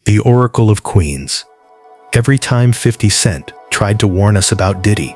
The Oracle of Queens. Every time 50 Cent tried to warn us about Diddy,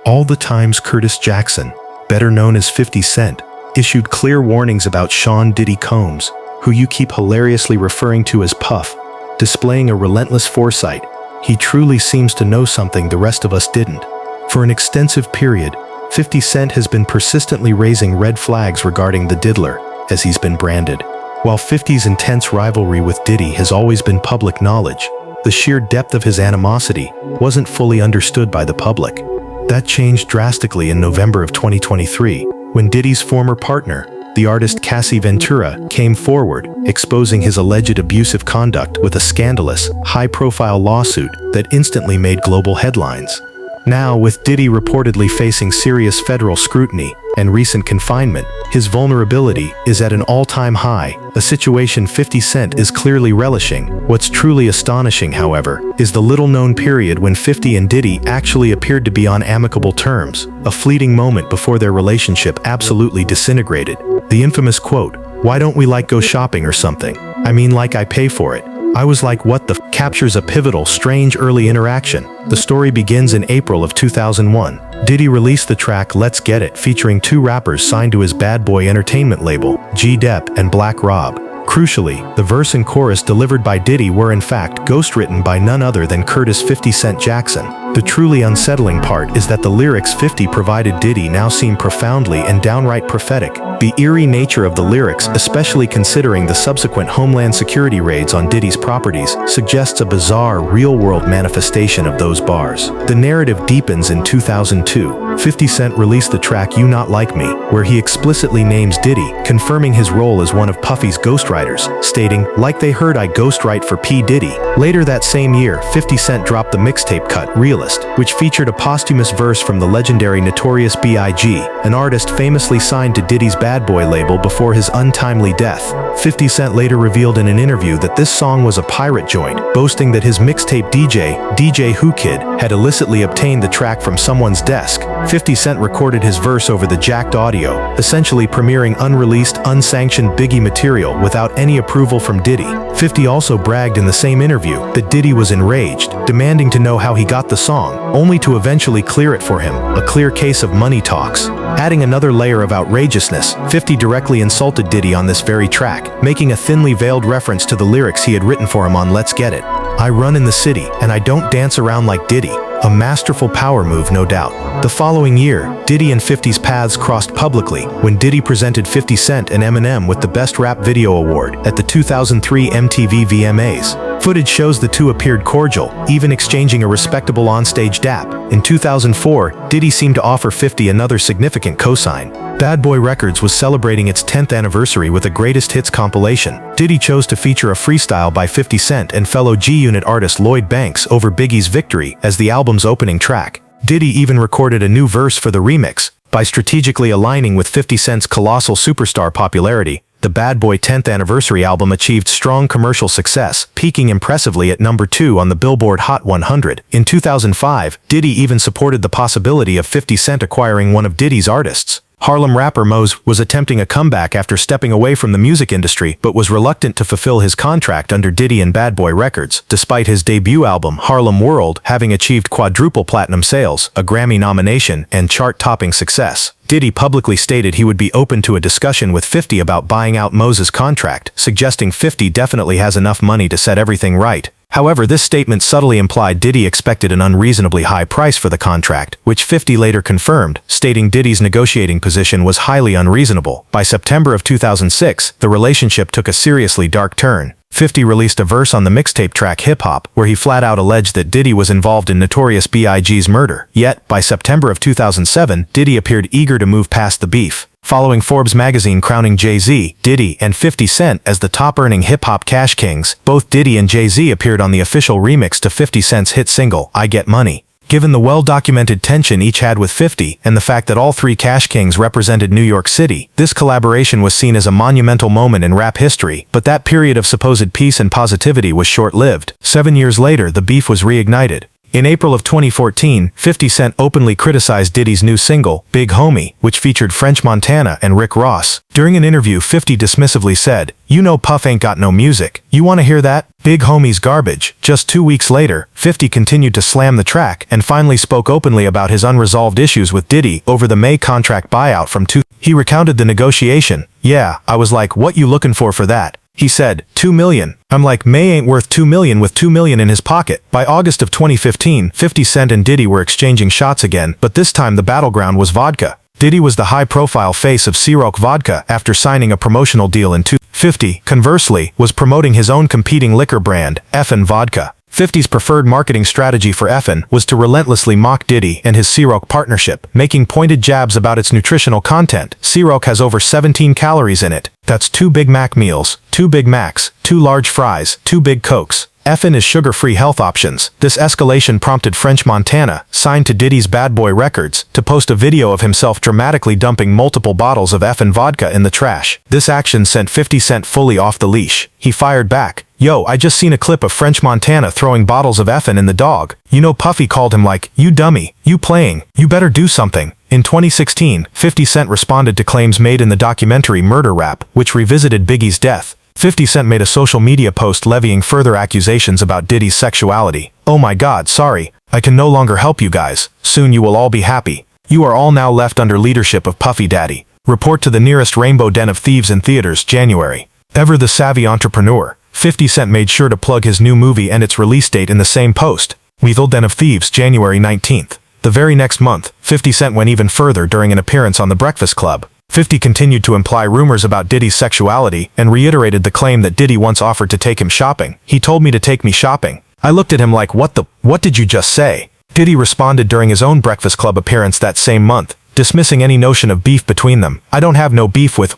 all the times Curtis Jackson, better known as 50 Cent, issued clear warnings about Sean Diddy Combs, who you keep hilariously referring to as Puff, displaying a relentless foresight. He truly seems to know something the rest of us didn't. For an extensive period, 50 Cent has been persistently raising red flags regarding the Diddler, as he's been branded. While 50's intense rivalry with Diddy has always been public knowledge, the sheer depth of his animosity wasn't fully understood by the public. That changed drastically in November of 2023, when Diddy's former partner, the artist Cassie Ventura, came forward, exposing his alleged abusive conduct with a scandalous, high-profile lawsuit that instantly made global headlines. Now, with Diddy reportedly facing serious federal scrutiny and recent confinement, his vulnerability is at an all-time high, a situation 50 Cent is clearly relishing. What's truly astonishing, however, is the little-known period when 50 and Diddy actually appeared to be on amicable terms, a fleeting moment before their relationship absolutely disintegrated. The infamous quote, "Why don't we like go shopping or something? I mean, like I pay for it. I was like, what the f," captures a pivotal, strange early interaction. The story begins in April of 2001. Diddy released the track Let's Get It, featuring two rappers signed to his Bad Boy Entertainment label, G-Dep and Black Rob. Crucially, the verse and chorus delivered by Diddy were in fact ghostwritten by none other than Curtis 50 Cent Jackson. The truly unsettling part is that the lyrics 50 provided Diddy now seem profoundly and downright prophetic. The eerie nature of the lyrics, especially considering the subsequent Homeland Security raids on Diddy's properties, suggests a bizarre, real-world manifestation of those bars. The narrative deepens in 2002. 50 Cent released the track You Not Like Me, where he explicitly names Diddy, confirming his role as one of Puffy's ghostwriters, stating, "Like they heard I ghostwrite for P. Diddy." Later that same year, 50 Cent dropped the mixtape cut Realist, which featured a posthumous verse from the legendary Notorious B.I.G., an artist famously signed to Diddy's Bad Boy label before his untimely death. 50 Cent later revealed in an interview that this song was a pirate joint, boasting that his mixtape DJ Who Kid, had illicitly obtained the track from someone's desk. 50 Cent recorded his verse over the jacked audio, essentially premiering unreleased, unsanctioned Biggie material without any approval from Diddy. 50 also bragged in the same interview that Diddy was enraged, demanding to know how he got the song, only to eventually clear it for him, a clear case of money talks. Adding another layer of outrageousness, 50 directly insulted Diddy on this very track, making a thinly veiled reference to the lyrics he had written for him on Let's Get It. "I run in the city, and I don't dance around like Diddy." A masterful power move, no doubt. The following year, Diddy and 50's paths crossed publicly when Diddy presented 50 Cent and Eminem with the Best Rap Video Award at the 2003 MTV VMAs. Footage shows the two appeared cordial, even exchanging a respectable onstage dap. In 2004, Diddy seemed to offer 50 another significant cosign. Bad Boy Records was celebrating its 10th anniversary with a greatest hits compilation. Diddy chose to feature a freestyle by 50 Cent and fellow G-Unit artist Lloyd Banks over Biggie's Victory as the album's opening track. Diddy even recorded a new verse for the remix. By strategically aligning with 50 Cent's colossal superstar popularity, the Bad Boy 10th Anniversary album achieved strong commercial success, peaking impressively at number 2 on the Billboard Hot 100. In 2005, Diddy even supported the possibility of 50 Cent acquiring one of Diddy's artists. Harlem rapper Mose was attempting a comeback after stepping away from the music industry, but was reluctant to fulfill his contract under Diddy and Bad Boy Records, despite his debut album, Harlem World, having achieved quadruple platinum sales, a Grammy nomination, and chart-topping success. Diddy publicly stated he would be open to a discussion with 50 about buying out Mose's contract, suggesting 50 definitely has enough money to set everything right. However, this statement subtly implied Diddy expected an unreasonably high price for the contract, which 50 later confirmed, stating Diddy's negotiating position was highly unreasonable. By September of 2006, the relationship took a seriously dark turn. 50 released a verse on the mixtape track Hip Hop, where he flat out alleged that Diddy was involved in Notorious B.I.G.'s murder. Yet, by September of 2007, Diddy appeared eager to move past the beef. Following Forbes magazine crowning Jay-Z, Diddy, and 50 Cent as the top-earning hip-hop cash kings, both Diddy and Jay-Z appeared on the official remix to 50 Cent's hit single, I Get Money. Given the well-documented tension each had with 50, and the fact that all three cash kings represented New York City, this collaboration was seen as a monumental moment in rap history, but that period of supposed peace and positivity was short-lived. 7 years later, the beef was reignited. In April of 2014, 50 Cent openly criticized Diddy's new single, Big Homie, which featured French Montana and Rick Ross. During an interview, 50 dismissively said, "You know Puff ain't got no music. You wanna hear that? Big Homie's garbage." Just 2 weeks later, 50 continued to slam the track and finally spoke openly about his unresolved issues with Diddy over the May contract buyout from 2. He recounted the negotiation. "Yeah, I was like, what you looking for that?" He said, $2 million. I'm like, May ain't worth $2 million with $2 million in his pocket. By August of 2015, 50 Cent and Diddy were exchanging shots again, but this time the battleground was vodka. Diddy was the high-profile face of Ciroc Vodka after signing a promotional deal in 2050, conversely, was promoting his own competing liquor brand, Effen Vodka. 50's preferred marketing strategy for Effen was to relentlessly mock Diddy and his Ciroc partnership, making pointed jabs about its nutritional content. Ciroc has over 17 calories in it. That's 2 Big Mac meals, 2 Big Macs, 2 large fries, 2 Big Cokes. Effen is sugar-free health options. This escalation prompted French Montana, signed to Diddy's Bad Boy Records, to post a video of himself dramatically dumping multiple bottles of Effen vodka in the trash. This action sent 50 Cent fully off the leash. He fired back, "Yo, I just seen a clip of French Montana throwing bottles of Effen in the dog. You know Puffy called him like, you dummy, you playing, you better do something." In 2016, 50 Cent responded to claims made in the documentary Murder Rap, which revisited Biggie's death. 50 Cent made a social media post levying further accusations about Diddy's sexuality. "Oh my god, sorry. I can no longer help you guys. Soon you will all be happy. You are all now left under leadership of Puffy Daddy. Report to the nearest Rainbow Den of Thieves in theaters, January." Ever the savvy entrepreneur, 50 Cent made sure to plug his new movie and its release date in the same post. Lethal Den of Thieves, January 19th. The very next month, 50 Cent went even further during an appearance on The Breakfast Club. 50 continued to imply rumors about Diddy's sexuality and reiterated the claim that Diddy once offered to take him shopping. "He told me to take me shopping. I looked at him like, what did you just say?" Diddy responded during his own Breakfast Club appearance that same month, dismissing any notion of beef between them. "I don't have no beef with,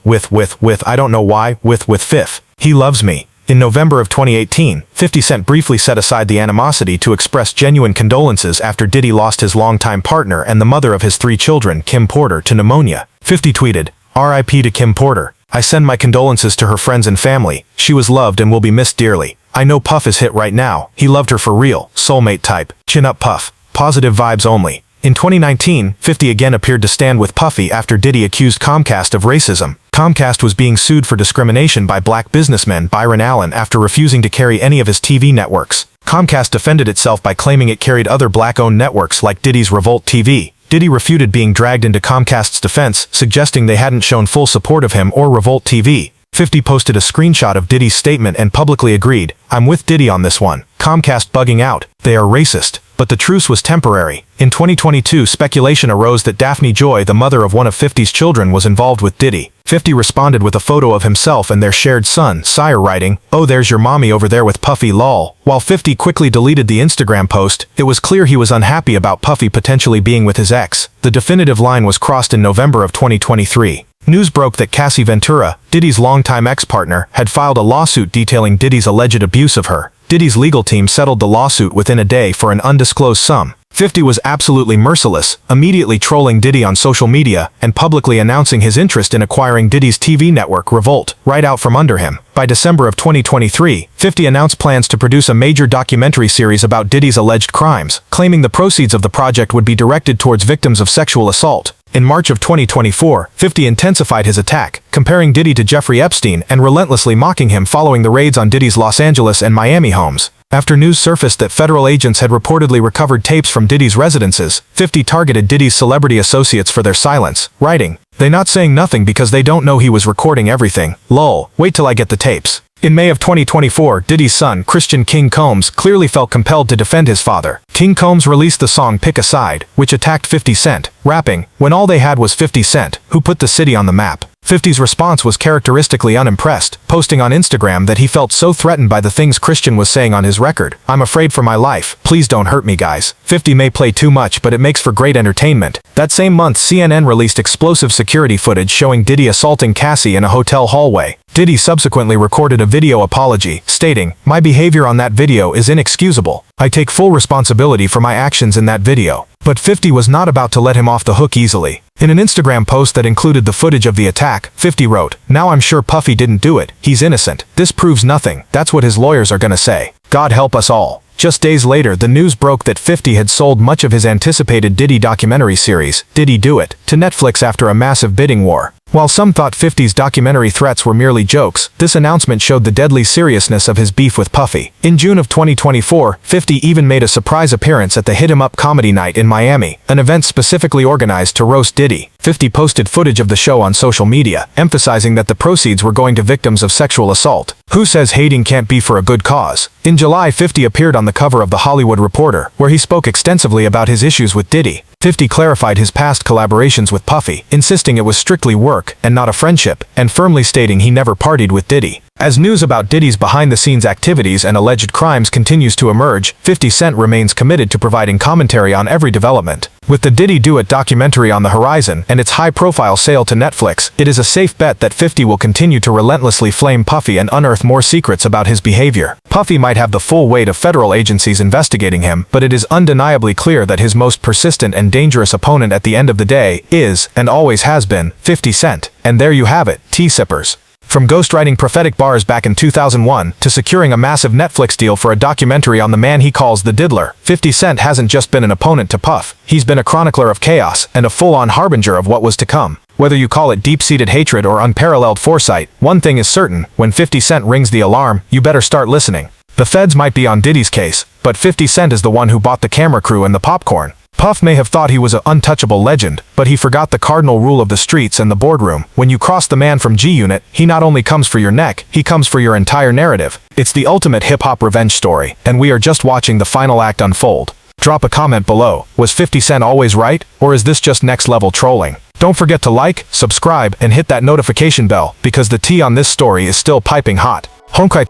I don't know why, with Fif. He loves me." In November of 2018, 50 Cent briefly set aside the animosity to express genuine condolences after Diddy lost his longtime partner and the mother of his 3 children, Kim Porter, to pneumonia. 50 tweeted, "R.I.P. to Kim Porter. I send my condolences to her friends and family. She was loved and will be missed dearly. I know Puff is hit right now. He loved her for real, soulmate type. Chin up Puff. Positive vibes only." In 2019, 50 again appeared to stand with Puffy after Diddy accused Comcast of racism. Comcast was being sued for discrimination by black businessman Byron Allen after refusing to carry any of his TV networks. Comcast defended itself by claiming it carried other black-owned networks like Diddy's Revolt TV. Diddy refuted being dragged into Comcast's defense, suggesting they hadn't shown full support of him or Revolt TV. 50 posted a screenshot of Diddy's statement and publicly agreed, "I'm with Diddy on this one. Comcast bugging out. They are racist." But the truce was temporary. In 2022, speculation arose that Daphne Joy, the mother of one of 50's children, was involved with Diddy. 50 responded with a photo of himself and their shared son, Sire, writing, "Oh, there's your mommy over there with Puffy lol." While 50 quickly deleted the Instagram post, it was clear he was unhappy about Puffy potentially being with his ex. The definitive line was crossed in November of 2023. News broke that Cassie Ventura, Diddy's longtime ex-partner, had filed a lawsuit detailing Diddy's alleged abuse of her. Diddy's legal team settled the lawsuit within a day for an undisclosed sum. 50 was absolutely merciless, immediately trolling Diddy on social media and publicly announcing his interest in acquiring Diddy's TV network Revolt, right out from under him. By December of 2023, 50 announced plans to produce a major documentary series about Diddy's alleged crimes, claiming the proceeds of the project would be directed towards victims of sexual assault. In March of 2024, 50 intensified his attack, comparing Diddy to Jeffrey Epstein and relentlessly mocking him following the raids on Diddy's Los Angeles and Miami homes. After news surfaced that federal agents had reportedly recovered tapes from Diddy's residences, 50 targeted Diddy's celebrity associates for their silence, writing, "They not saying nothing because they don't know he was recording everything. Lol, wait till I get the tapes." In May of 2024, Diddy's son, Christian King Combs, clearly felt compelled to defend his father. King Combs released the song Pick a Side, which attacked 50 Cent, rapping, "When all they had was 50 Cent, who put the city on the map." 50's response was characteristically unimpressed, posting on Instagram that he felt so threatened by the things Christian was saying on his record. "I'm afraid for my life. Please don't hurt me, guys." 50 may play too much, but it makes for great entertainment. That same month, CNN released explosive security footage showing Diddy assaulting Cassie in a hotel hallway. Diddy subsequently recorded a video apology, stating, "My behavior on that video is inexcusable. I take full responsibility for my actions in that video." But 50 was not about to let him off the hook easily. In an Instagram post that included the footage of the attack, 50 wrote, "Now I'm sure Puffy didn't do it. He's innocent. This proves nothing. That's what his lawyers are gonna say. God help us all. Just days later, the news broke that 50 had sold much of his anticipated Diddy documentary series, Diddy Do It, to Netflix after a massive bidding war. While some thought 50's documentary threats were merely jokes, this announcement showed the deadly seriousness of his beef with Puffy. In June of 2024, 50 even made a surprise appearance at the Hit 'Em Up Comedy Night in Miami, an event specifically organized to roast Diddy. 50 posted footage of the show on social media, emphasizing that the proceeds were going to victims of sexual assault. Who says hating can't be for a good cause? In July, 50 appeared on the cover of The Hollywood Reporter, where he spoke extensively about his issues with Diddy. 50 clarified his past collaborations with Puffy, insisting it was strictly work and not a friendship, and firmly stating he never partied with Diddy. As news about Diddy's behind-the-scenes activities and alleged crimes continues to emerge, 50 Cent remains committed to providing commentary on every development. With the Diddy Do It documentary on the horizon and its high-profile sale to Netflix, it is a safe bet that 50 will continue to relentlessly flame Puffy and unearth more secrets about his behavior. Puffy might have the full weight of federal agencies investigating him, but it is undeniably clear that his most persistent and dangerous opponent at the end of the day is, and always has been, 50 Cent. And there you have it, tea sippers. From ghostwriting prophetic bars back in 2001 to securing a massive Netflix deal for a documentary on the man he calls the Diddler, 50 Cent hasn't just been an opponent to Puff. He's been a chronicler of chaos and a full-on harbinger of what was to come. Whether you call it deep-seated hatred or unparalleled foresight, one thing is certain: when 50 Cent rings the alarm, you better start listening. The feds might be on Diddy's case, but 50 Cent is the one who bought the camera crew and the popcorn. Puff may have thought he was an untouchable legend, but he forgot the cardinal rule of the streets and the boardroom. When you cross the man from G-Unit, he not only comes for your neck, he comes for your entire narrative. It's the ultimate hip-hop revenge story, and we are just watching the final act unfold. Drop a comment below. Was 50 Cent always right, or is this just next-level trolling? Don't forget to like, subscribe, and hit that notification bell, because the tea on this story is still piping hot. Honkai.